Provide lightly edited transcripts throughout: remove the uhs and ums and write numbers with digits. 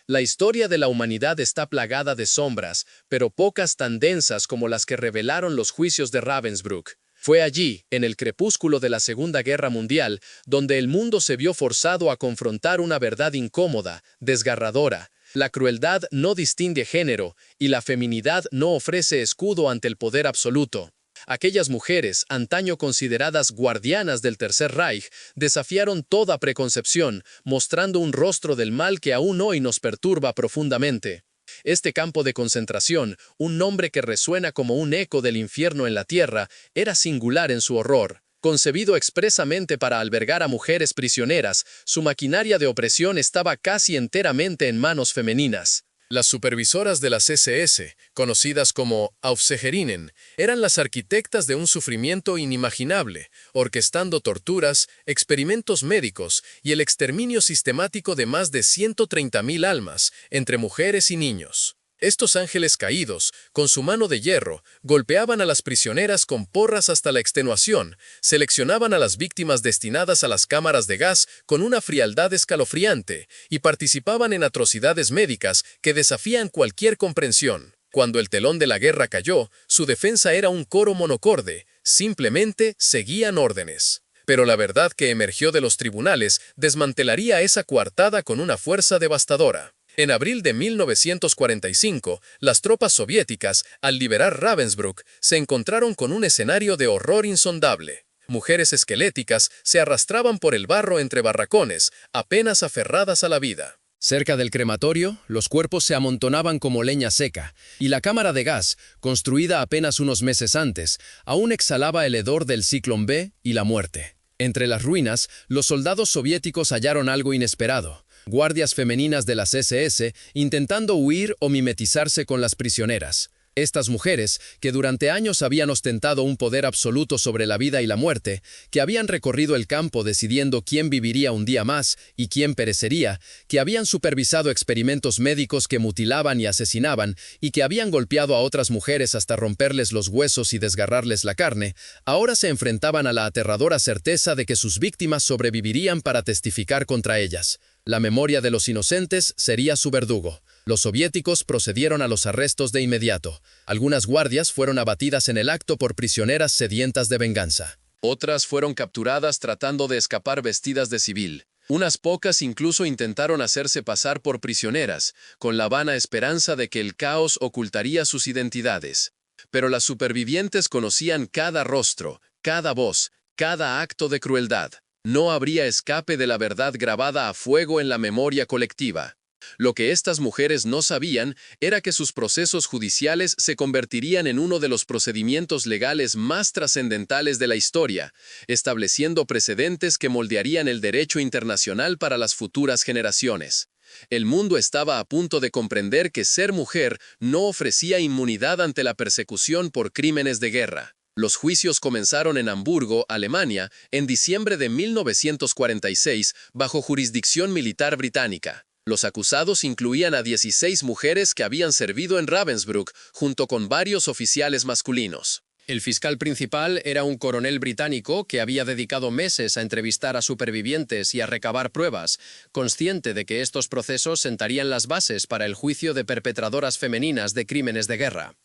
La historia de la humanidad está plagada de sombras, pero pocas tan densas como las que revelaron los juicios de Ravensbrück. Fue allí, en el crepúsculo de la Segunda Guerra Mundial, donde el mundo se vio forzado a confrontar una verdad incómoda, desgarradora. La crueldad no distingue género, y la feminidad no ofrece escudo ante el poder absoluto. Aquellas mujeres, antaño consideradas guardianas del Tercer Reich, desafiaron toda preconcepción, mostrando un rostro del mal que aún hoy nos perturba profundamente. Este campo de concentración, un nombre que resuena como un eco del infierno en la tierra, era singular en su horror. Concebido expresamente para albergar a mujeres prisioneras, su maquinaria de opresión estaba casi enteramente en manos femeninas. Las supervisoras de las SS, conocidas como Aufseherinnen, eran las arquitectas de un sufrimiento inimaginable, orquestando torturas, experimentos médicos y el exterminio sistemático de más de 130.000 almas, entre mujeres y niños. Estos ángeles caídos, con su mano de hierro, golpeaban a las prisioneras con porras hasta la extenuación, seleccionaban a las víctimas destinadas a las cámaras de gas con una frialdad escalofriante y participaban en atrocidades médicas que desafían cualquier comprensión. Cuando el telón de la guerra cayó, su defensa era un coro monocorde, simplemente seguían órdenes. Pero la verdad que emergió de los tribunales desmantelaría esa coartada con una fuerza devastadora. En abril de 1945, las tropas soviéticas, al liberar Ravensbrück, se encontraron con un escenario de horror insondable. Mujeres esqueléticas se arrastraban por el barro entre barracones, apenas aferradas a la vida. Cerca del crematorio, los cuerpos se amontonaban como leña seca, y la cámara de gas, construida apenas unos meses antes, aún exhalaba el hedor del Ciclón B y la muerte. Entre las ruinas, los soldados soviéticos hallaron algo inesperado. Guardias femeninas de las SS intentando huir o mimetizarse con las prisioneras. Estas mujeres, que durante años habían ostentado un poder absoluto sobre la vida y la muerte, que habían recorrido el campo decidiendo quién viviría un día más y quién perecería, que habían supervisado experimentos médicos que mutilaban y asesinaban y que habían golpeado a otras mujeres hasta romperles los huesos y desgarrarles la carne, ahora se enfrentaban a la aterradora certeza de que sus víctimas sobrevivirían para testificar contra ellas. La memoria de los inocentes sería su verdugo. Los soviéticos procedieron a los arrestos de inmediato. Algunas guardias fueron abatidas en el acto por prisioneras sedientas de venganza. Otras fueron capturadas tratando de escapar vestidas de civil. Unas pocas incluso intentaron hacerse pasar por prisioneras, con la vana esperanza de que el caos ocultaría sus identidades. Pero las supervivientes conocían cada rostro, cada voz, cada acto de crueldad. No habría escape de la verdad grabada a fuego en la memoria colectiva. Lo que estas mujeres no sabían era que sus procesos judiciales se convertirían en uno de los procedimientos legales más trascendentales de la historia, estableciendo precedentes que moldearían el derecho internacional para las futuras generaciones. El mundo estaba a punto de comprender que ser mujer no ofrecía inmunidad ante la persecución por crímenes de guerra. Los juicios comenzaron en Hamburgo, Alemania, en diciembre de 1946, bajo jurisdicción militar británica. Los acusados incluían a 16 mujeres que habían servido en Ravensbrück, junto con varios oficiales masculinos. El fiscal principal era un coronel británico que había dedicado meses a entrevistar a supervivientes y a recabar pruebas, consciente de que estos procesos sentarían las bases para el juicio de perpetradoras femeninas de crímenes de guerra.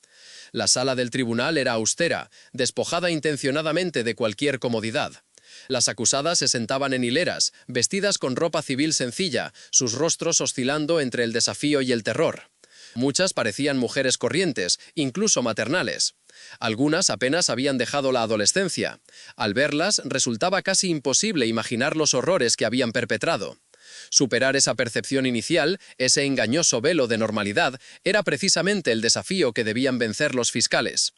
La sala del tribunal era austera, despojada intencionadamente de cualquier comodidad. Las acusadas se sentaban en hileras, vestidas con ropa civil sencilla, sus rostros oscilando entre el desafío y el terror. Muchas parecían mujeres corrientes, incluso maternales. Algunas apenas habían dejado la adolescencia. Al verlas, resultaba casi imposible imaginar los horrores que habían perpetrado. Superar esa percepción inicial, ese engañoso velo de normalidad, era precisamente el desafío que debían vencer los fiscales.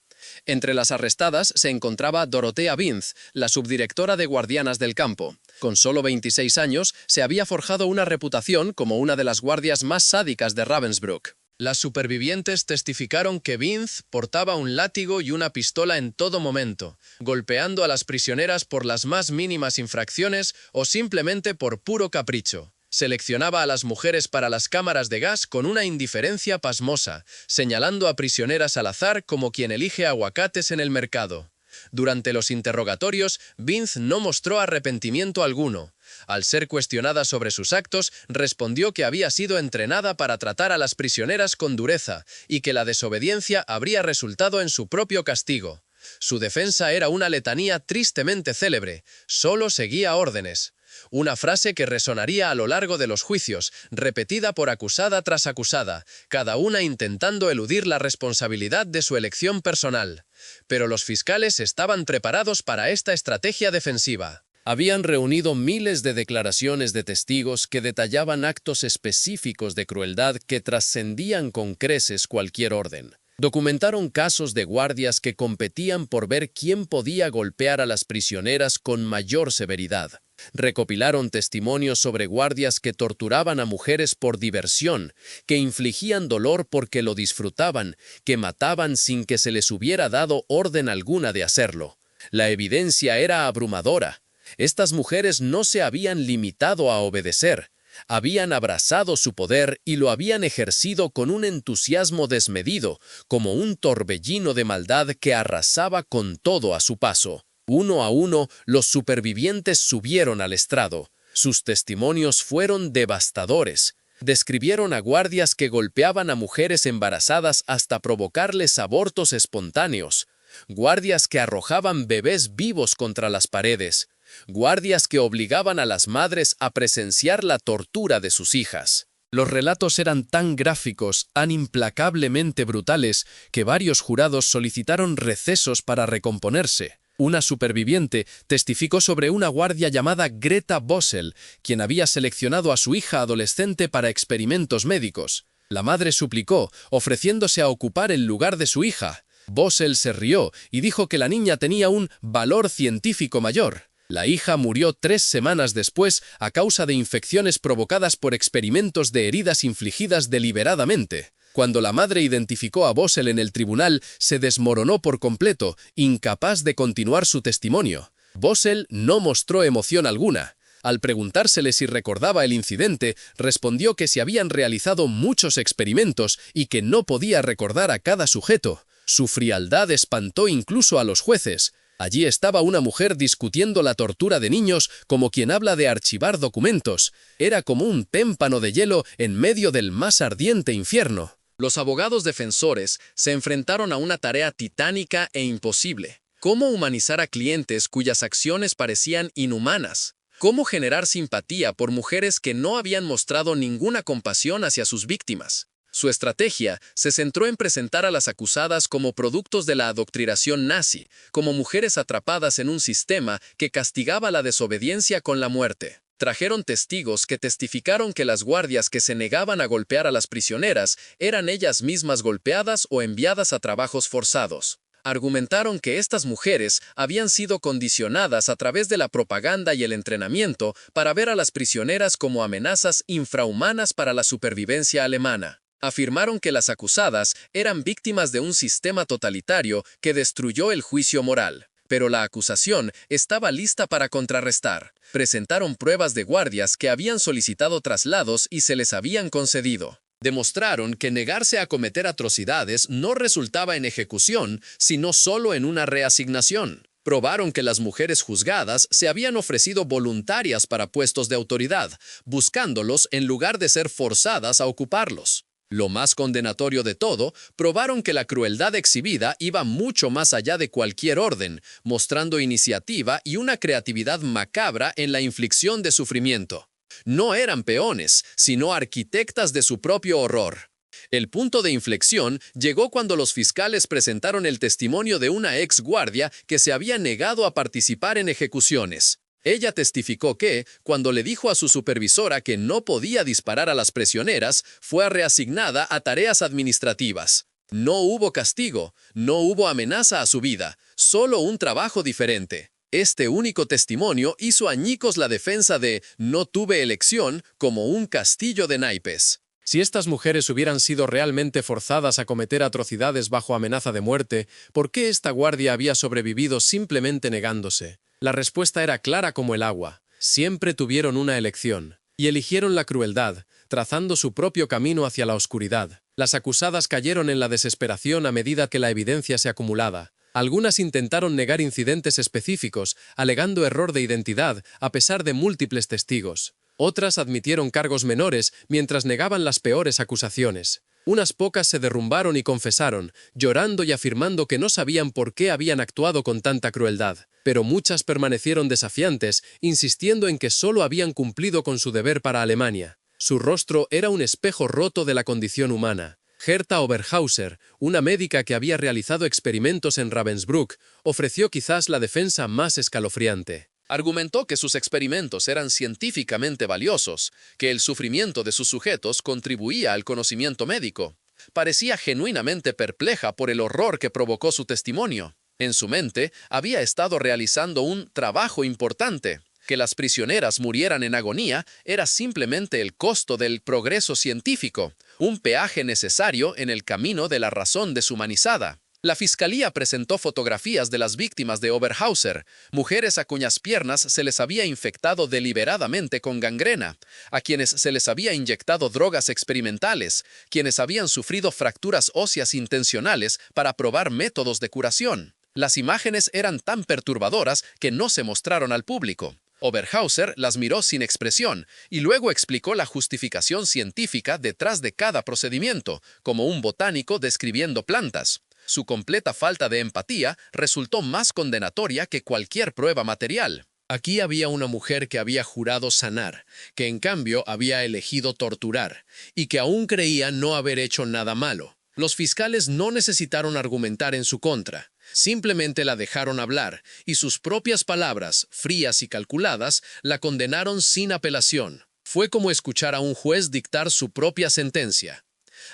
Entre las arrestadas se encontraba Dorothea Binz, la subdirectora de Guardianas del Campo. Con solo 26 años, se había forjado una reputación como una de las guardias más sádicas de Ravensbrück. Las supervivientes testificaron que Binz portaba un látigo y una pistola en todo momento, golpeando a las prisioneras por las más mínimas infracciones o simplemente por puro capricho. Seleccionaba a las mujeres para las cámaras de gas con una indiferencia pasmosa, señalando a prisioneras al azar como quien elige aguacates en el mercado. Durante los interrogatorios, Vince no mostró arrepentimiento alguno. Al ser cuestionada sobre sus actos, respondió que había sido entrenada para tratar a las prisioneras con dureza y que la desobediencia habría resultado en su propio castigo. Su defensa era una letanía tristemente célebre: solo seguía órdenes. Una frase que resonaría a lo largo de los juicios, repetida por acusada tras acusada, cada una intentando eludir la responsabilidad de su elección personal. Pero los fiscales estaban preparados para esta estrategia defensiva. Habían reunido miles de declaraciones de testigos que detallaban actos específicos de crueldad que trascendían con creces cualquier orden. Documentaron casos de guardias que competían por ver quién podía golpear a las prisioneras con mayor severidad. Recopilaron testimonios sobre guardias que torturaban a mujeres por diversión, que infligían dolor porque lo disfrutaban, que mataban sin que se les hubiera dado orden alguna de hacerlo. La evidencia era abrumadora. Estas mujeres no se habían limitado a obedecer. Habían abrazado su poder y lo habían ejercido con un entusiasmo desmedido, como un torbellino de maldad que arrasaba con todo a su paso. Uno a uno, los supervivientes subieron al estrado. Sus testimonios fueron devastadores. Describieron a guardias que golpeaban a mujeres embarazadas hasta provocarles abortos espontáneos, guardias que arrojaban bebés vivos contra las paredes, guardias que obligaban a las madres a presenciar la tortura de sus hijas. Los relatos eran tan gráficos, tan implacablemente brutales, que varios jurados solicitaron recesos para recomponerse. Una superviviente testificó sobre una guardia llamada Greta Bossel, quien había seleccionado a su hija adolescente para experimentos médicos. La madre suplicó, ofreciéndose a ocupar el lugar de su hija. Bossel se rió y dijo que la niña tenía un valor científico mayor. La hija murió 3 semanas después a causa de infecciones provocadas por experimentos de heridas infligidas deliberadamente. Cuando la madre identificó a Bossel en el tribunal, se desmoronó por completo, incapaz de continuar su testimonio. Bossel no mostró emoción alguna. Al preguntársele si recordaba el incidente, respondió que se habían realizado muchos experimentos y que no podía recordar a cada sujeto. Su frialdad espantó incluso a los jueces. Allí estaba una mujer discutiendo la tortura de niños como quien habla de archivar documentos. Era como un témpano de hielo en medio del más ardiente infierno. Los abogados defensores se enfrentaron a una tarea titánica e imposible. ¿Cómo humanizar a clientes cuyas acciones parecían inhumanas? ¿Cómo generar simpatía por mujeres que no habían mostrado ninguna compasión hacia sus víctimas? Su estrategia se centró en presentar a las acusadas como productos de la adoctrinación nazi, como mujeres atrapadas en un sistema que castigaba la desobediencia con la muerte. Trajeron testigos que testificaron que las guardias que se negaban a golpear a las prisioneras eran ellas mismas golpeadas o enviadas a trabajos forzados. Argumentaron que estas mujeres habían sido condicionadas a través de la propaganda y el entrenamiento para ver a las prisioneras como amenazas infrahumanas para la supervivencia alemana. Afirmaron que las acusadas eran víctimas de un sistema totalitario que destruyó el juicio moral. Pero la acusación estaba lista para contrarrestar. Presentaron pruebas de guardias que habían solicitado traslados y se les habían concedido. Demostraron que negarse a cometer atrocidades no resultaba en ejecución, sino solo en una reasignación. Probaron que las mujeres juzgadas se habían ofrecido voluntarias para puestos de autoridad, buscándolos en lugar de ser forzadas a ocuparlos. Lo más condenatorio de todo, probaron que la crueldad exhibida iba mucho más allá de cualquier orden, mostrando iniciativa y una creatividad macabra en la inflicción de sufrimiento. No eran peones, sino arquitectas de su propio horror. El punto de inflexión llegó cuando los fiscales presentaron el testimonio de una ex guardia que se había negado a participar en ejecuciones. Ella testificó que, cuando le dijo a su supervisora que no podía disparar a las prisioneras, fue reasignada a tareas administrativas. No hubo castigo, no hubo amenaza a su vida, solo un trabajo diferente. Este único testimonio hizo añicos la defensa de «no tuve elección» como un castillo de naipes. Si estas mujeres hubieran sido realmente forzadas a cometer atrocidades bajo amenaza de muerte, ¿por qué esta guardia había sobrevivido simplemente negándose? La respuesta era clara como el agua. Siempre tuvieron una elección. Y eligieron la crueldad, trazando su propio camino hacia la oscuridad. Las acusadas cayeron en la desesperación a medida que la evidencia se acumulaba. Algunas intentaron negar incidentes específicos, alegando error de identidad, a pesar de múltiples testigos. Otras admitieron cargos menores mientras negaban las peores acusaciones. Unas pocas se derrumbaron y confesaron, llorando y afirmando que no sabían por qué habían actuado con tanta crueldad. Pero muchas permanecieron desafiantes, insistiendo en que solo habían cumplido con su deber para Alemania. Su rostro era un espejo roto de la condición humana. Herta Oberhauser, una médica que había realizado experimentos en Ravensbrück, ofreció quizás la defensa más escalofriante. Argumentó que sus experimentos eran científicamente valiosos, que el sufrimiento de sus sujetos contribuía al conocimiento médico. Parecía genuinamente perpleja por el horror que provocó su testimonio. En su mente, había estado realizando un trabajo importante. Que las prisioneras murieran en agonía era simplemente el costo del progreso científico, un peaje necesario en el camino de la razón deshumanizada. La fiscalía presentó fotografías de las víctimas de Oberhauser, mujeres a cuyas piernas se les había infectado deliberadamente con gangrena, a quienes se les había inyectado drogas experimentales, quienes habían sufrido fracturas óseas intencionales para probar métodos de curación. Las imágenes eran tan perturbadoras que no se mostraron al público. Oberhauser las miró sin expresión y luego explicó la justificación científica detrás de cada procedimiento, como un botánico describiendo plantas. Su completa falta de empatía resultó más condenatoria que cualquier prueba material. Aquí había una mujer que había jurado sanar, que en cambio había elegido torturar, y que aún creía no haber hecho nada malo. Los fiscales no necesitaron argumentar en su contra. Simplemente la dejaron hablar, y sus propias palabras, frías y calculadas, la condenaron sin apelación. Fue como escuchar a un juez dictar su propia sentencia.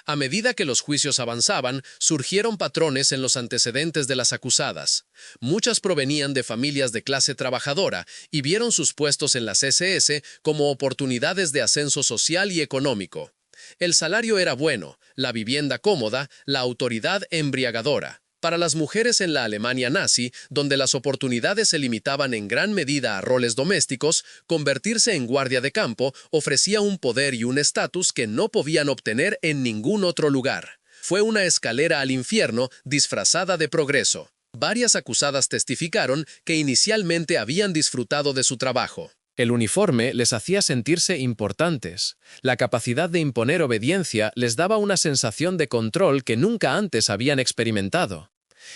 A medida que los juicios avanzaban, surgieron patrones en los antecedentes de las acusadas. Muchas provenían de familias de clase trabajadora y vieron sus puestos en las SS como oportunidades de ascenso social y económico. El salario era bueno, la vivienda cómoda, la autoridad embriagadora. Para las mujeres en la Alemania nazi, donde las oportunidades se limitaban en gran medida a roles domésticos, convertirse en guardia de campo ofrecía un poder y un estatus que no podían obtener en ningún otro lugar. Fue una escalera al infierno disfrazada de progreso. Varias acusadas testificaron que inicialmente habían disfrutado de su trabajo. El uniforme les hacía sentirse importantes. La capacidad de imponer obediencia les daba una sensación de control que nunca antes habían experimentado.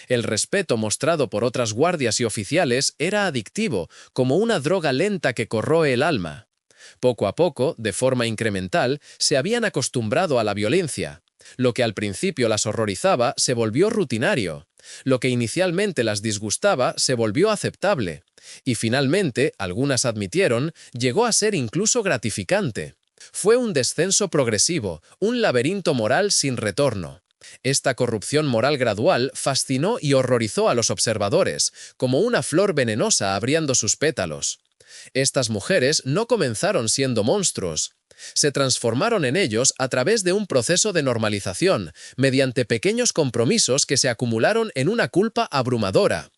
El respeto mostrado por otras guardias y oficiales era adictivo, como una droga lenta que corroe el alma. Poco a poco, de forma incremental, se habían acostumbrado a la violencia. Lo que al principio las horrorizaba se volvió rutinario. Lo que inicialmente las disgustaba se volvió aceptable. Y finalmente, algunas admitieron, llegó a ser incluso gratificante. Fue un descenso progresivo, un laberinto moral sin retorno. Esta corrupción moral gradual fascinó y horrorizó a los observadores, como una flor venenosa abriendo sus pétalos. Estas mujeres no comenzaron siendo monstruos. Se transformaron en ellos a través de un proceso de normalización, mediante pequeños compromisos que se acumularon en una culpa abrumadora.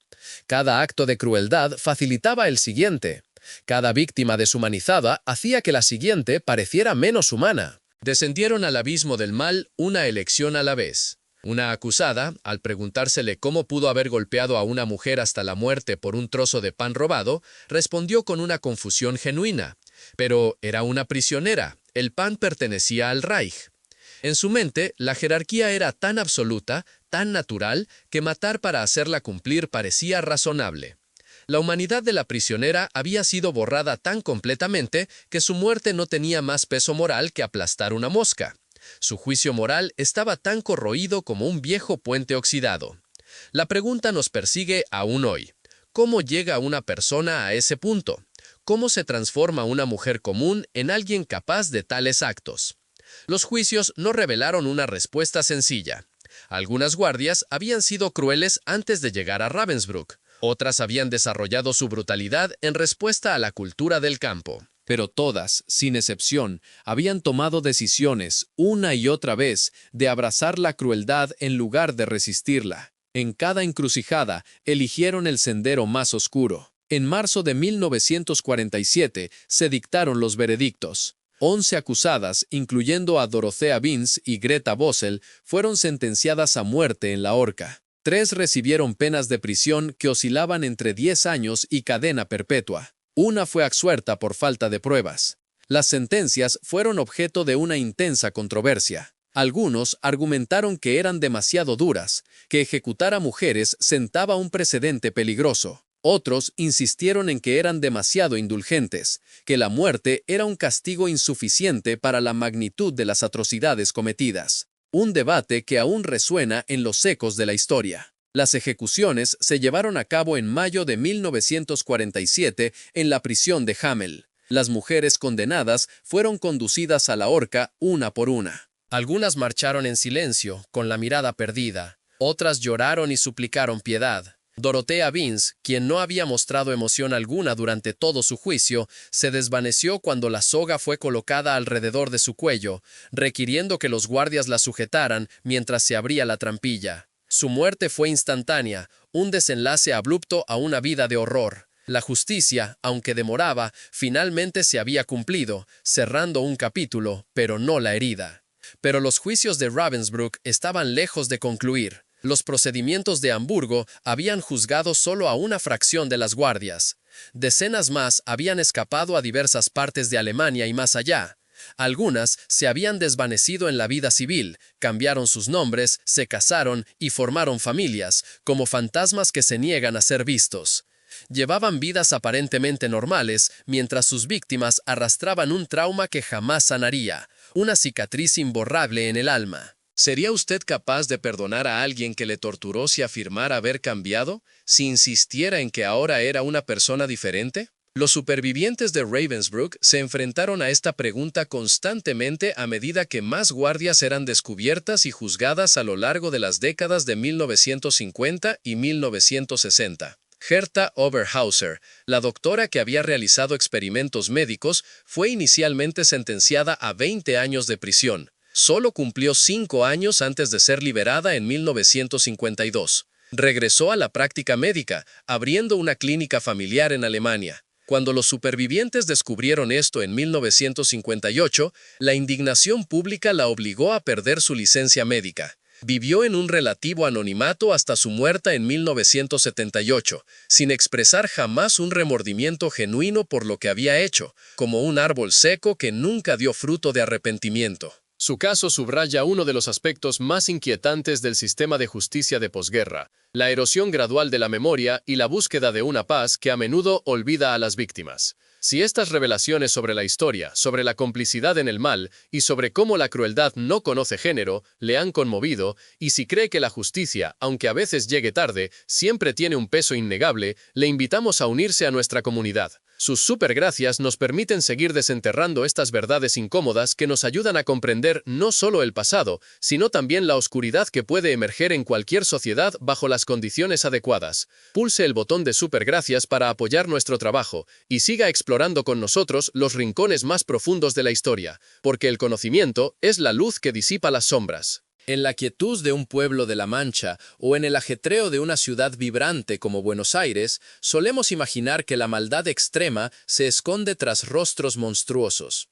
Cada acto de crueldad facilitaba el siguiente. Cada víctima deshumanizada hacía que la siguiente pareciera menos humana. Descendieron al abismo del mal una elección a la vez. Una acusada, al preguntársele cómo pudo haber golpeado a una mujer hasta la muerte por un trozo de pan robado, respondió con una confusión genuina. Pero era una prisionera, el pan pertenecía al Reich. En su mente, la jerarquía era tan absoluta, tan natural, que matar para hacerla cumplir parecía razonable. La humanidad de la prisionera había sido borrada tan completamente que su muerte no tenía más peso moral que aplastar una mosca. Su juicio moral estaba tan corroído como un viejo puente oxidado. La pregunta nos persigue aún hoy. ¿Cómo llega una persona a ese punto? ¿Cómo se transforma una mujer común en alguien capaz de tales actos? Los juicios no revelaron una respuesta sencilla. Algunas guardias habían sido crueles antes de llegar a Ravensbrück. Otras habían desarrollado su brutalidad en respuesta a la cultura del campo. Pero todas, sin excepción, habían tomado decisiones, una y otra vez, de abrazar la crueldad en lugar de resistirla. En cada encrucijada, eligieron el sendero más oscuro. En marzo de 1947 se dictaron los veredictos. 11 acusadas, incluyendo a Dorothea Vince y Greta Bossel, fueron sentenciadas a muerte en la horca. 3 recibieron penas de prisión que oscilaban entre 10 años y cadena perpetua. Una fue absuelta por falta de pruebas. Las sentencias fueron objeto de una intensa controversia. Algunos argumentaron que eran demasiado duras, que ejecutar a mujeres sentaba un precedente peligroso. Otros insistieron en que eran demasiado indulgentes, que la muerte era un castigo insuficiente para la magnitud de las atrocidades cometidas. Un debate que aún resuena en los ecos de la historia. Las ejecuciones se llevaron a cabo en mayo de 1947 en la prisión de Hamel. Las mujeres condenadas fueron conducidas a la horca una por una. Algunas marcharon en silencio, con la mirada perdida. Otras lloraron y suplicaron piedad. Dorothea Vince, quien no había mostrado emoción alguna durante todo su juicio, se desvaneció cuando la soga fue colocada alrededor de su cuello, requiriendo que los guardias la sujetaran mientras se abría la trampilla. Su muerte fue instantánea, un desenlace abrupto a una vida de horror. La justicia, aunque demoraba, finalmente se había cumplido, cerrando un capítulo, pero no la herida. Pero los juicios de Ravensbrück estaban lejos de concluir. Los procedimientos de Hamburgo habían juzgado solo a una fracción de las guardias. Decenas más habían escapado a diversas partes de Alemania y más allá. Algunas se habían desvanecido en la vida civil, cambiaron sus nombres, se casaron y formaron familias, como fantasmas que se niegan a ser vistos. Llevaban vidas aparentemente normales, mientras sus víctimas arrastraban un trauma que jamás sanaría, una cicatriz imborrable en el alma. ¿Sería usted capaz de perdonar a alguien que le torturó si afirmara haber cambiado, si insistiera en que ahora era una persona diferente? Los supervivientes de Ravensbrück se enfrentaron a esta pregunta constantemente a medida que más guardias eran descubiertas y juzgadas a lo largo de las décadas de 1950 y 1960. Hertha Oberhauser, la doctora que había realizado experimentos médicos, fue inicialmente sentenciada a 20 años de prisión. Solo cumplió 5 años antes de ser liberada en 1952. Regresó a la práctica médica, abriendo una clínica familiar en Alemania. Cuando los supervivientes descubrieron esto en 1958, la indignación pública la obligó a perder su licencia médica. Vivió en un relativo anonimato hasta su muerte en 1978, sin expresar jamás un remordimiento genuino por lo que había hecho, como un árbol seco que nunca dio fruto de arrepentimiento. Su caso subraya uno de los aspectos más inquietantes del sistema de justicia de posguerra, la erosión gradual de la memoria y la búsqueda de una paz que a menudo olvida a las víctimas. Si estas revelaciones sobre la historia, sobre la complicidad en el mal y sobre cómo la crueldad no conoce género, le han conmovido, y si cree que la justicia, aunque a veces llegue tarde, siempre tiene un peso innegable, le invitamos a unirse a nuestra comunidad. Sus supergracias nos permiten seguir desenterrando estas verdades incómodas que nos ayudan a comprender no solo el pasado, sino también la oscuridad que puede emerger en cualquier sociedad bajo las condiciones adecuadas. Pulse el botón de supergracias para apoyar nuestro trabajo y siga explorando con nosotros los rincones más profundos de la historia, porque el conocimiento es la luz que disipa las sombras. En la quietud de un pueblo de La Mancha o en el ajetreo de una ciudad vibrante como Buenos Aires, solemos imaginar que la maldad extrema se esconde tras rostros monstruosos.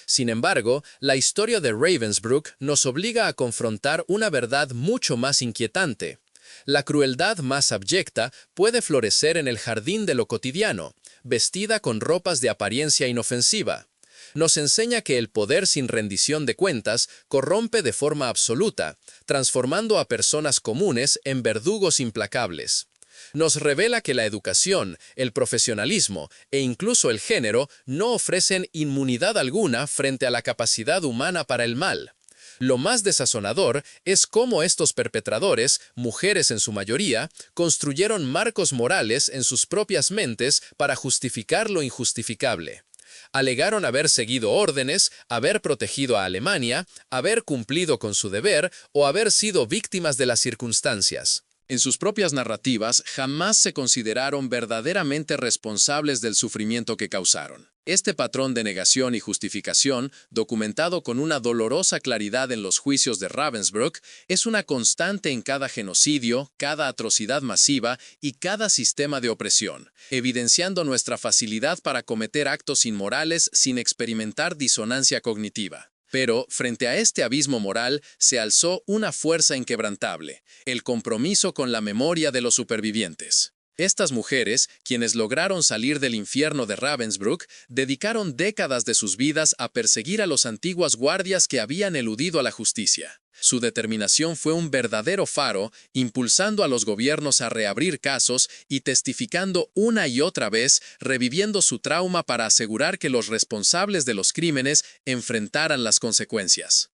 Sin embargo, la historia de Ravensbrück nos obliga a confrontar una verdad mucho más inquietante. La crueldad más abyecta puede florecer en el jardín de lo cotidiano, vestida con ropas de apariencia inofensiva. Nos enseña que el poder sin rendición de cuentas corrompe de forma absoluta, transformando a personas comunes en verdugos implacables. Nos revela que la educación, el profesionalismo e incluso el género no ofrecen inmunidad alguna frente a la capacidad humana para el mal. Lo más desazonador es cómo estos perpetradores, mujeres en su mayoría, construyeron marcos morales en sus propias mentes para justificar lo injustificable. Alegaron haber seguido órdenes, haber protegido a Alemania, haber cumplido con su deber o haber sido víctimas de las circunstancias. En sus propias narrativas, jamás se consideraron verdaderamente responsables del sufrimiento que causaron. Este patrón de negación y justificación, documentado con una dolorosa claridad en los juicios de Ravensbrück, es una constante en cada genocidio, cada atrocidad masiva y cada sistema de opresión, evidenciando nuestra facilidad para cometer actos inmorales sin experimentar disonancia cognitiva. Pero, frente a este abismo moral, se alzó una fuerza inquebrantable: el compromiso con la memoria de los supervivientes. Estas mujeres, quienes lograron salir del infierno de Ravensbrück, dedicaron décadas de sus vidas a perseguir a los antiguos guardias que habían eludido a la justicia. Su determinación fue un verdadero faro, impulsando a los gobiernos a reabrir casos y testificando una y otra vez, reviviendo su trauma para asegurar que los responsables de los crímenes enfrentaran las consecuencias.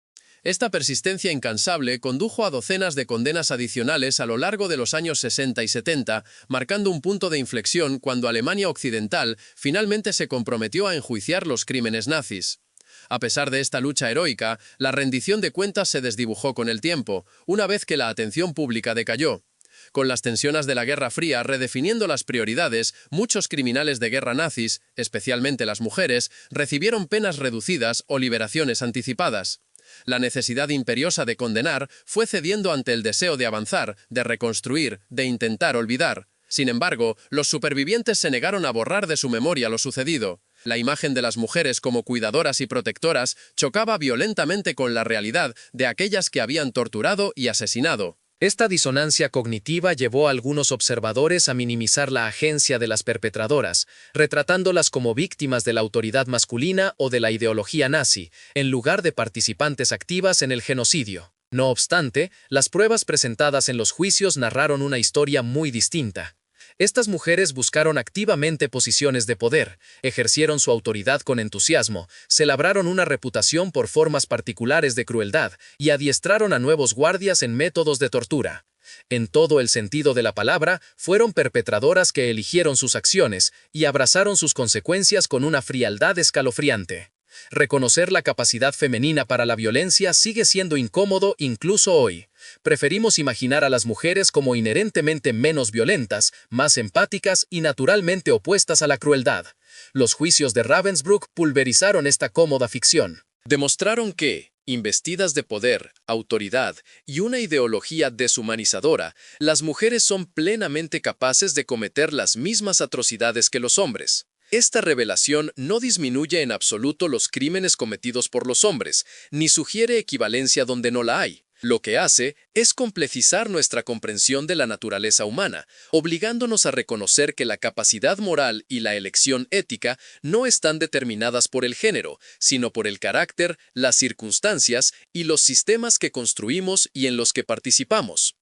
Esta persistencia incansable condujo a docenas de condenas adicionales a lo largo de los años 60 y 70, marcando un punto de inflexión cuando Alemania Occidental finalmente se comprometió a enjuiciar los crímenes nazis. A pesar de esta lucha heroica, la rendición de cuentas se desdibujó con el tiempo, una vez que la atención pública decayó. Con las tensiones de la Guerra Fría redefiniendo las prioridades, muchos criminales de guerra nazis, especialmente las mujeres, recibieron penas reducidas o liberaciones anticipadas. La necesidad imperiosa de condenar fue cediendo ante el deseo de avanzar, de reconstruir, de intentar olvidar. Sin embargo, los supervivientes se negaron a borrar de su memoria lo sucedido. La imagen de las mujeres como cuidadoras y protectoras chocaba violentamente con la realidad de aquellas que habían torturado y asesinado. Esta disonancia cognitiva llevó a algunos observadores a minimizar la agencia de las perpetradoras, retratándolas como víctimas de la autoridad masculina o de la ideología nazi, en lugar de participantes activas en el genocidio. No obstante, las pruebas presentadas en los juicios narraron una historia muy distinta. Estas mujeres buscaron activamente posiciones de poder, ejercieron su autoridad con entusiasmo, se labraron una reputación por formas particulares de crueldad y adiestraron a nuevos guardias en métodos de tortura. En todo el sentido de la palabra, fueron perpetradoras que eligieron sus acciones y abrazaron sus consecuencias con una frialdad escalofriante. Reconocer la capacidad femenina para la violencia sigue siendo incómodo incluso hoy. Preferimos imaginar a las mujeres como inherentemente menos violentas, más empáticas y naturalmente opuestas a la crueldad. Los juicios de Ravensbrück pulverizaron esta cómoda ficción. Demostraron que, investidas de poder, autoridad y una ideología deshumanizadora, las mujeres son plenamente capaces de cometer las mismas atrocidades que los hombres. Esta revelación no disminuye en absoluto los crímenes cometidos por los hombres, ni sugiere equivalencia donde no la hay. Lo que hace es complejizar nuestra comprensión de la naturaleza humana, obligándonos a reconocer que la capacidad moral y la elección ética no están determinadas por el género, sino por el carácter, las circunstancias y los sistemas que construimos y en los que participamos.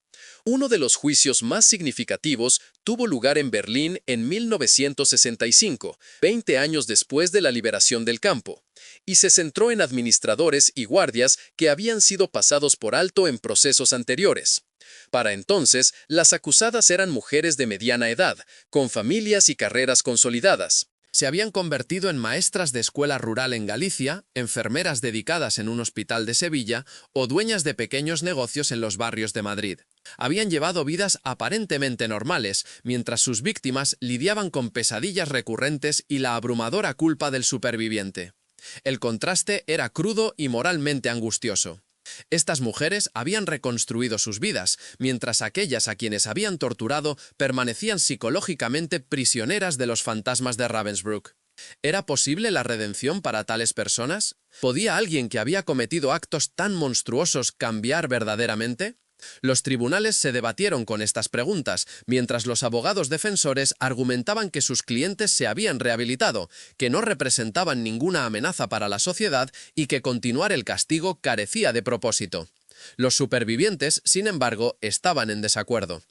Uno de los juicios más significativos tuvo lugar en Berlín en 1965, 20 años después de la liberación del campo, y se centró en administradores y guardias que habían sido pasados por alto en procesos anteriores. Para entonces, las acusadas eran mujeres de mediana edad, con familias y carreras consolidadas. Se habían convertido en maestras de escuela rural en Galicia, enfermeras dedicadas en un hospital de Sevilla o dueñas de pequeños negocios en los barrios de Madrid. Habían llevado vidas aparentemente normales, mientras sus víctimas lidiaban con pesadillas recurrentes y la abrumadora culpa del superviviente. El contraste era crudo y moralmente angustioso. Estas mujeres habían reconstruido sus vidas, mientras aquellas a quienes habían torturado permanecían psicológicamente prisioneras de los fantasmas de Ravensbrück. ¿Era posible la redención para tales personas? ¿Podía alguien que había cometido actos tan monstruosos cambiar verdaderamente? Los tribunales se debatieron con estas preguntas, mientras los abogados defensores argumentaban que sus clientes se habían rehabilitado, que no representaban ninguna amenaza para la sociedad y que continuar el castigo carecía de propósito. Los supervivientes, sin embargo, estaban en desacuerdo.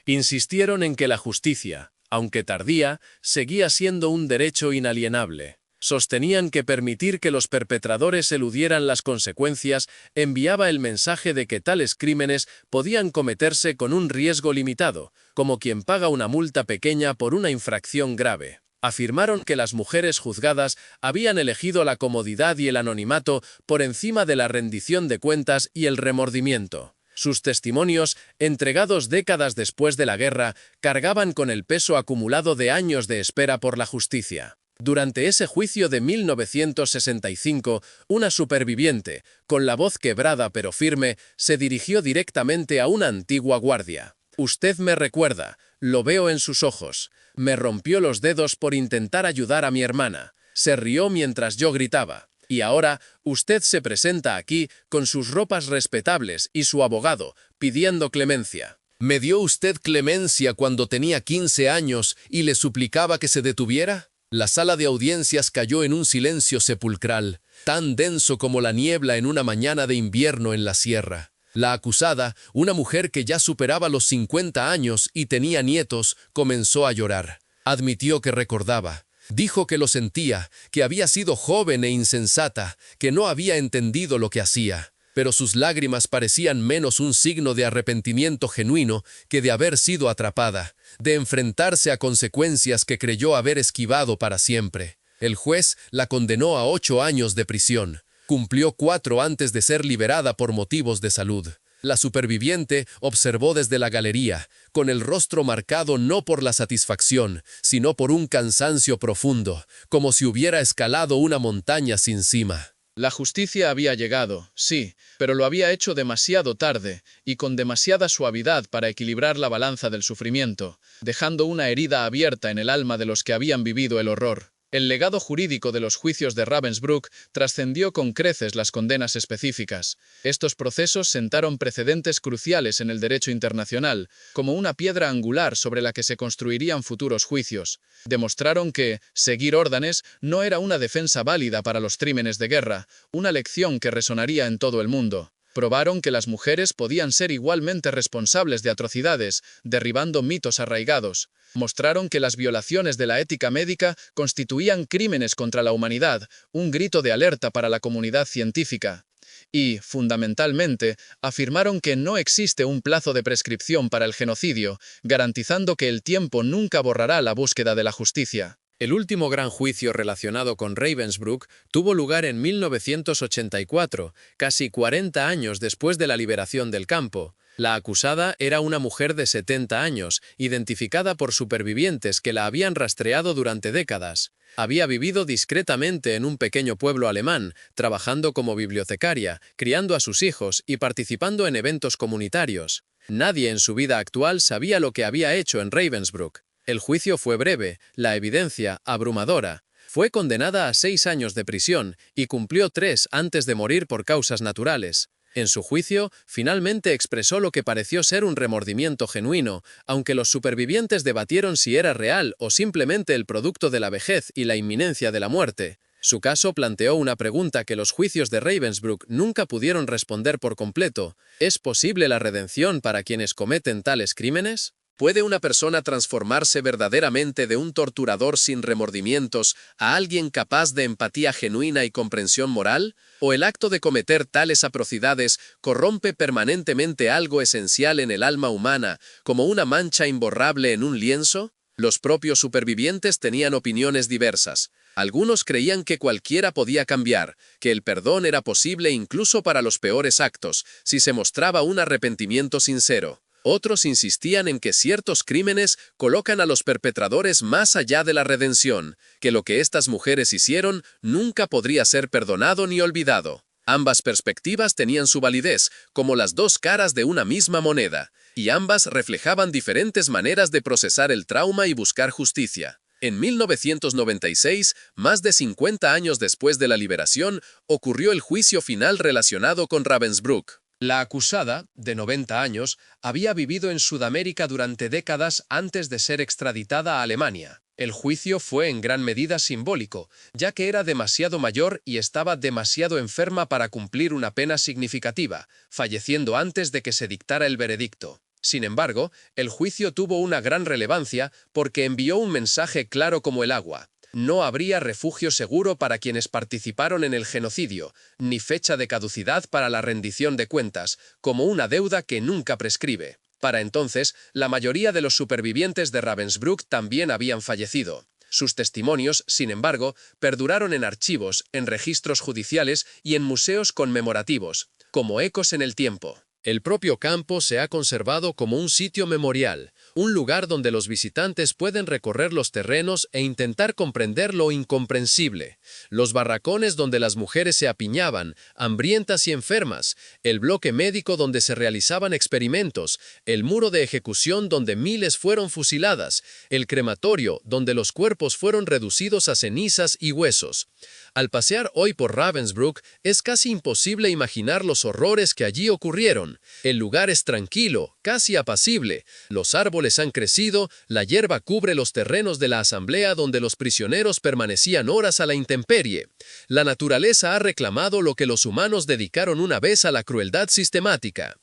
Insistieron en que la justicia, aunque tardía, seguía siendo un derecho inalienable. Sostenían que permitir que los perpetradores eludieran las consecuencias enviaba el mensaje de que tales crímenes podían cometerse con un riesgo limitado, como quien paga una multa pequeña por una infracción grave. Afirmaron que las mujeres juzgadas habían elegido la comodidad y el anonimato por encima de la rendición de cuentas y el remordimiento. Sus testimonios, entregados décadas después de la guerra, cargaban con el peso acumulado de años de espera por la justicia. Durante ese juicio de 1965, una superviviente, con la voz quebrada pero firme, se dirigió directamente a una antigua guardia. «Usted me recuerda, lo veo en sus ojos. Me rompió los dedos por intentar ayudar a mi hermana. Se rió mientras yo gritaba. Y ahora usted se presenta aquí con sus ropas respetables y su abogado, pidiendo clemencia. ¿Me dio usted clemencia cuando tenía 15 años y le suplicaba que se detuviera? La sala de audiencias cayó en un silencio sepulcral, tan denso como la niebla en una mañana de invierno en la sierra. La acusada, una mujer que ya superaba los 50 años y tenía nietos, comenzó a llorar. Admitió que recordaba. Dijo que lo sentía, que había sido joven e insensata, que no había entendido lo que hacía. Pero sus lágrimas parecían menos un signo de arrepentimiento genuino que de haber sido atrapada, de enfrentarse a consecuencias que creyó haber esquivado para siempre. El juez la condenó a 8 años de prisión. Cumplió 4 antes de ser liberada por motivos de salud. La superviviente observó desde la galería, con el rostro marcado no por la satisfacción, sino por un cansancio profundo, como si hubiera escalado una montaña sin cima. La justicia había llegado, sí, pero lo había hecho demasiado tarde y con demasiada suavidad para equilibrar la balanza del sufrimiento, dejando una herida abierta en el alma de los que habían vivido el horror. El legado jurídico de los juicios de Ravensbrück trascendió con creces las condenas específicas. Estos procesos sentaron precedentes cruciales en el derecho internacional, como una piedra angular sobre la que se construirían futuros juicios. Demostraron que seguir órdenes no era una defensa válida para los crímenes de guerra, una lección que resonaría en todo el mundo. Probaron que las mujeres podían ser igualmente responsables de atrocidades, derribando mitos arraigados. Mostraron que las violaciones de la ética médica constituían crímenes contra la humanidad, un grito de alerta para la comunidad científica. Y, fundamentalmente, afirmaron que no existe un plazo de prescripción para el genocidio, garantizando que el tiempo nunca borrará la búsqueda de la justicia. El último gran juicio relacionado con Ravensbrück tuvo lugar en 1984, casi 40 años después de la liberación del campo. La acusada era una mujer de 70 años, identificada por supervivientes que la habían rastreado durante décadas. Había vivido discretamente en un pequeño pueblo alemán, trabajando como bibliotecaria, criando a sus hijos y participando en eventos comunitarios. Nadie en su vida actual sabía lo que había hecho en Ravensbrück. El juicio fue breve, la evidencia abrumadora. Fue condenada a 6 años de prisión y cumplió 3 antes de morir por causas naturales. En su juicio, finalmente expresó lo que pareció ser un remordimiento genuino, aunque los supervivientes debatieron si era real o simplemente el producto de la vejez y la inminencia de la muerte. Su caso planteó una pregunta que los juicios de Ravensbrück nunca pudieron responder por completo. ¿Es posible la redención para quienes cometen tales crímenes? ¿Puede una persona transformarse verdaderamente de un torturador sin remordimientos a alguien capaz de empatía genuina y comprensión moral? ¿O el acto de cometer tales atrocidades corrompe permanentemente algo esencial en el alma humana, como una mancha imborrable en un lienzo? Los propios supervivientes tenían opiniones diversas. Algunos creían que cualquiera podía cambiar, que el perdón era posible incluso para los peores actos, si se mostraba un arrepentimiento sincero. Otros insistían en que ciertos crímenes colocan a los perpetradores más allá de la redención, que lo que estas mujeres hicieron nunca podría ser perdonado ni olvidado. Ambas perspectivas tenían su validez, como las dos caras de una misma moneda, y ambas reflejaban diferentes maneras de procesar el trauma y buscar justicia. En 1996, más de 50 años después de la liberación, ocurrió el juicio final relacionado con Ravensbrück. La acusada, de 90 años, había vivido en Sudamérica durante décadas antes de ser extraditada a Alemania. El juicio fue en gran medida simbólico, ya que era demasiado mayor y estaba demasiado enferma para cumplir una pena significativa, falleciendo antes de que se dictara el veredicto. Sin embargo, el juicio tuvo una gran relevancia porque envió un mensaje claro como el agua. No habría refugio seguro para quienes participaron en el genocidio, ni fecha de caducidad para la rendición de cuentas, como una deuda que nunca prescribe. Para entonces, la mayoría de los supervivientes de Ravensbrück también habían fallecido. Sus testimonios, sin embargo, perduraron en archivos, en registros judiciales y en museos conmemorativos, como ecos en el tiempo. El propio campo se ha conservado como un sitio memorial, un lugar donde los visitantes pueden recorrer los terrenos e intentar comprender lo incomprensible. Los barracones donde las mujeres se apiñaban, hambrientas y enfermas, el bloque médico donde se realizaban experimentos, el muro de ejecución donde miles fueron fusiladas, el crematorio donde los cuerpos fueron reducidos a cenizas y huesos. Al pasear hoy por Ravensbrück, es casi imposible imaginar los horrores que allí ocurrieron. El lugar es tranquilo, casi apacible. Los árboles han crecido, la hierba cubre los terrenos de la asamblea donde los prisioneros permanecían horas a la intemperie. La naturaleza ha reclamado lo que los humanos dedicaron una vez a la crueldad sistemática.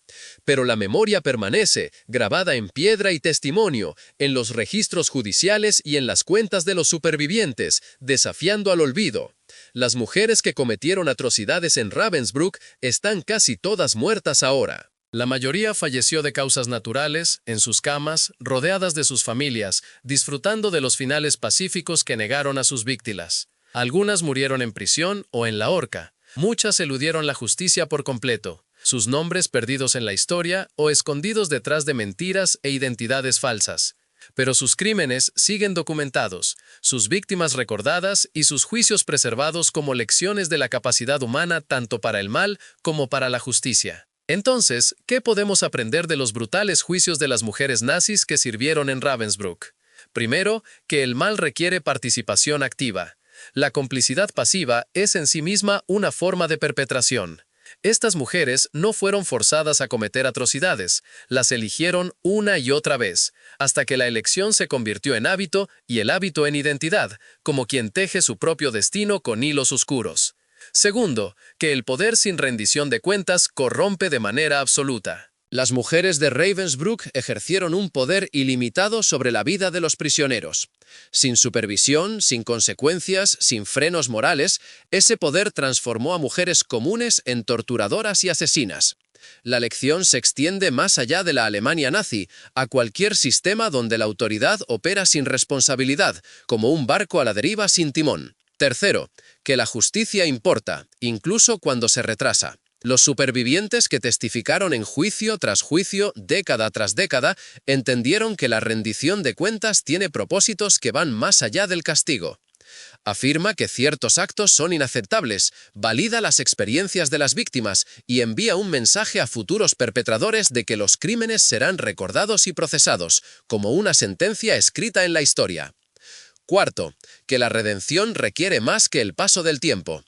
Pero la memoria permanece, grabada en piedra y testimonio, en los registros judiciales y en las cuentas de los supervivientes, desafiando al olvido. Las mujeres que cometieron atrocidades en Ravensbrück están casi todas muertas ahora. La mayoría falleció de causas naturales, en sus camas, rodeadas de sus familias, disfrutando de los finales pacíficos que negaron a sus víctimas. Algunas murieron en prisión o en la horca. Muchas eludieron la justicia por completo, sus nombres perdidos en la historia o escondidos detrás de mentiras e identidades falsas. Pero sus crímenes siguen documentados, sus víctimas recordadas y sus juicios preservados como lecciones de la capacidad humana tanto para el mal como para la justicia. Entonces, ¿qué podemos aprender de los brutales juicios de las mujeres nazis que sirvieron en Ravensbrück? Primero, que el mal requiere participación activa. La complicidad pasiva es en sí misma una forma de perpetración. Estas mujeres no fueron forzadas a cometer atrocidades, las eligieron una y otra vez, hasta que la elección se convirtió en hábito y el hábito en identidad, como quien teje su propio destino con hilos oscuros. Segundo, que el poder sin rendición de cuentas corrompe de manera absoluta. Las mujeres de Ravensbrück ejercieron un poder ilimitado sobre la vida de los prisioneros. Sin supervisión, sin consecuencias, sin frenos morales, ese poder transformó a mujeres comunes en torturadoras y asesinas. La lección se extiende más allá de la Alemania nazi, a cualquier sistema donde la autoridad opera sin responsabilidad, como un barco a la deriva sin timón. Tercero, que la justicia importa, incluso cuando se retrasa. Los supervivientes que testificaron en juicio tras juicio, década tras década, entendieron que la rendición de cuentas tiene propósitos que van más allá del castigo. Afirma que ciertos actos son inaceptables, valida las experiencias de las víctimas y envía un mensaje a futuros perpetradores de que los crímenes serán recordados y procesados, como una sentencia escrita en la historia. Cuarto, que la redención requiere más que el paso del tiempo.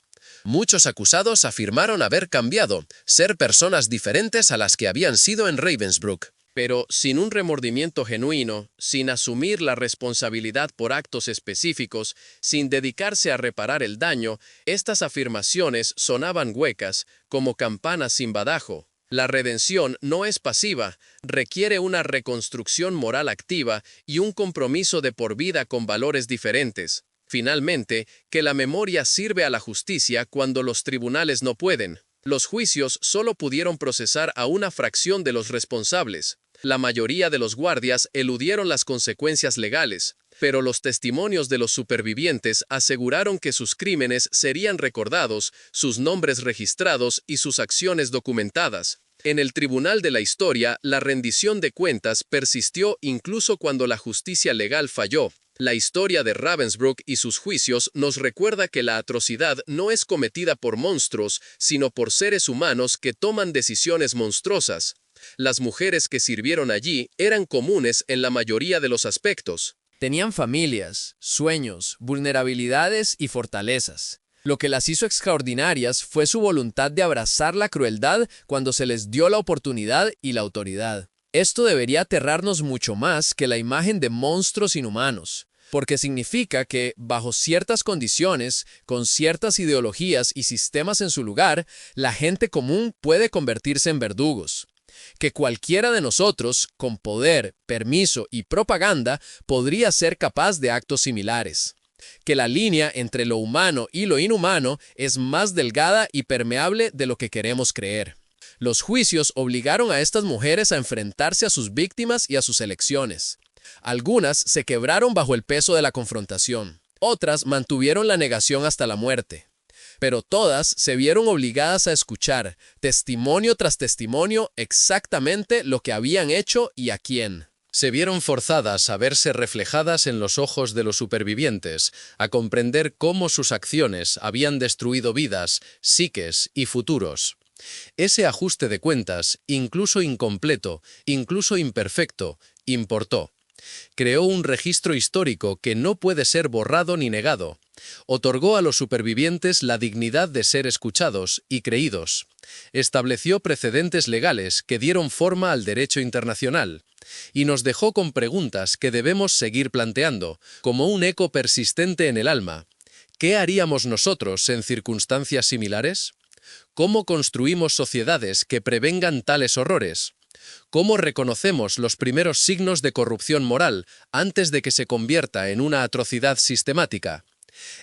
Muchos acusados afirmaron haber cambiado, ser personas diferentes a las que habían sido en Ravensbrück. Pero sin un remordimiento genuino, sin asumir la responsabilidad por actos específicos, sin dedicarse a reparar el daño, estas afirmaciones sonaban huecas, como campanas sin badajo. La redención no es pasiva, requiere una reconstrucción moral activa y un compromiso de por vida con valores diferentes. Finalmente, que la memoria sirve a la justicia cuando los tribunales no pueden. Los juicios solo pudieron procesar a una fracción de los responsables. La mayoría de los guardias eludieron las consecuencias legales, pero los testimonios de los supervivientes aseguraron que sus crímenes serían recordados, sus nombres registrados y sus acciones documentadas. En el tribunal de la historia, la rendición de cuentas persistió incluso cuando la justicia legal falló. La historia de Ravensbrück y sus juicios nos recuerda que la atrocidad no es cometida por monstruos, sino por seres humanos que toman decisiones monstruosas. Las mujeres que sirvieron allí eran comunes en la mayoría de los aspectos. Tenían familias, sueños, vulnerabilidades y fortalezas. Lo que las hizo extraordinarias fue su voluntad de abrazar la crueldad cuando se les dio la oportunidad y la autoridad. Esto debería aterrarnos mucho más que la imagen de monstruos inhumanos, porque significa que, bajo ciertas condiciones, con ciertas ideologías y sistemas en su lugar, la gente común puede convertirse en verdugos. Que cualquiera de nosotros, con poder, permiso y propaganda, podría ser capaz de actos similares. Que la línea entre lo humano y lo inhumano es más delgada y permeable de lo que queremos creer. Los juicios obligaron a estas mujeres a enfrentarse a sus víctimas y a sus elecciones. Algunas se quebraron bajo el peso de la confrontación. Otras mantuvieron la negación hasta la muerte. Pero todas se vieron obligadas a escuchar, testimonio tras testimonio, exactamente lo que habían hecho y a quién. Se vieron forzadas a verse reflejadas en los ojos de los supervivientes, a comprender cómo sus acciones habían destruido vidas, psiques y futuros. Ese ajuste de cuentas, incluso incompleto, incluso imperfecto, importó. Creó un registro histórico que no puede ser borrado ni negado. Otorgó a los supervivientes la dignidad de ser escuchados y creídos. Estableció precedentes legales que dieron forma al derecho internacional. Y nos dejó con preguntas que debemos seguir planteando, como un eco persistente en el alma. ¿Qué haríamos nosotros en circunstancias similares? ¿Cómo construimos sociedades que prevengan tales horrores? ¿Cómo reconocemos los primeros signos de corrupción moral antes de que se convierta en una atrocidad sistemática?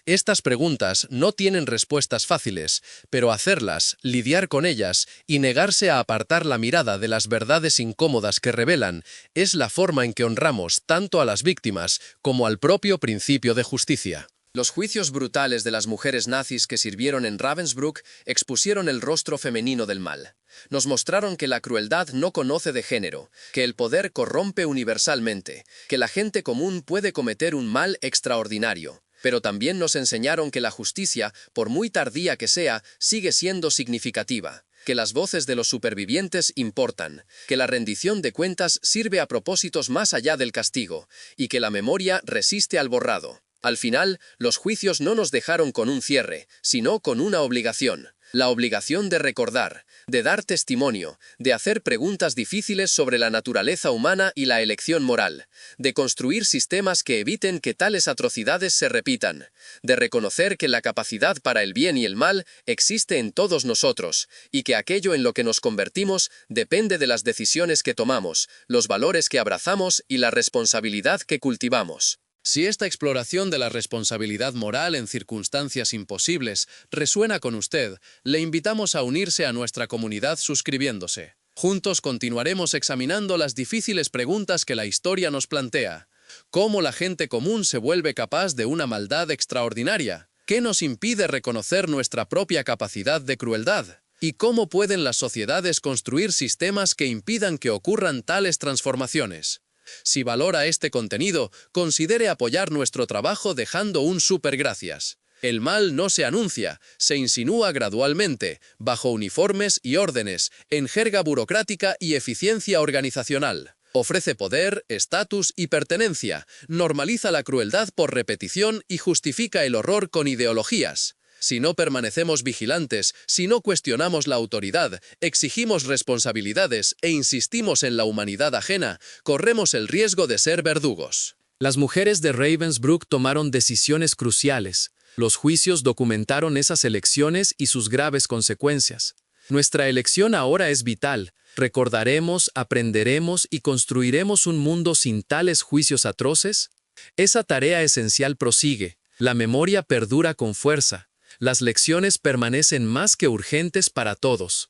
Estas preguntas no tienen respuestas fáciles, pero hacerlas, lidiar con ellas y negarse a apartar la mirada de las verdades incómodas que revelan es la forma en que honramos tanto a las víctimas como al propio principio de justicia. Los juicios brutales de las mujeres nazis que sirvieron en Ravensbrück expusieron el rostro femenino del mal. Nos mostraron que la crueldad no conoce de género, que el poder corrompe universalmente, que la gente común puede cometer un mal extraordinario. Pero también nos enseñaron que la justicia, por muy tardía que sea, sigue siendo significativa, que las voces de los supervivientes importan, que la rendición de cuentas sirve a propósitos más allá del castigo, y que la memoria resiste al borrado. Al final, los juicios no nos dejaron con un cierre, sino con una obligación. La obligación de recordar, de dar testimonio, de hacer preguntas difíciles sobre la naturaleza humana y la elección moral, de construir sistemas que eviten que tales atrocidades se repitan, de reconocer que la capacidad para el bien y el mal existe en todos nosotros, y que aquello en lo que nos convertimos depende de las decisiones que tomamos, los valores que abrazamos y la responsabilidad que cultivamos. Si esta exploración de la responsabilidad moral en circunstancias imposibles resuena con usted, le invitamos a unirse a nuestra comunidad suscribiéndose. Juntos continuaremos examinando las difíciles preguntas que la historia nos plantea. ¿Cómo la gente común se vuelve capaz de una maldad extraordinaria? ¿Qué nos impide reconocer nuestra propia capacidad de crueldad? ¿Y cómo pueden las sociedades construir sistemas que impidan que ocurran tales transformaciones? Si valora este contenido, considere apoyar nuestro trabajo dejando un súper gracias. El mal no se anuncia, se insinúa gradualmente, bajo uniformes y órdenes, en jerga burocrática y eficiencia organizacional. Ofrece poder, estatus y pertenencia, normaliza la crueldad por repetición y justifica el horror con ideologías. Si no permanecemos vigilantes, si no cuestionamos la autoridad, exigimos responsabilidades e insistimos en la humanidad ajena, corremos el riesgo de ser verdugos. Las mujeres de Ravensbrück tomaron decisiones cruciales. Los juicios documentaron esas elecciones y sus graves consecuencias. Nuestra elección ahora es vital. ¿Recordaremos, aprenderemos y construiremos un mundo sin tales juicios atroces? Esa tarea esencial prosigue. La memoria perdura con fuerza. Las lecciones permanecen más que urgentes para todos.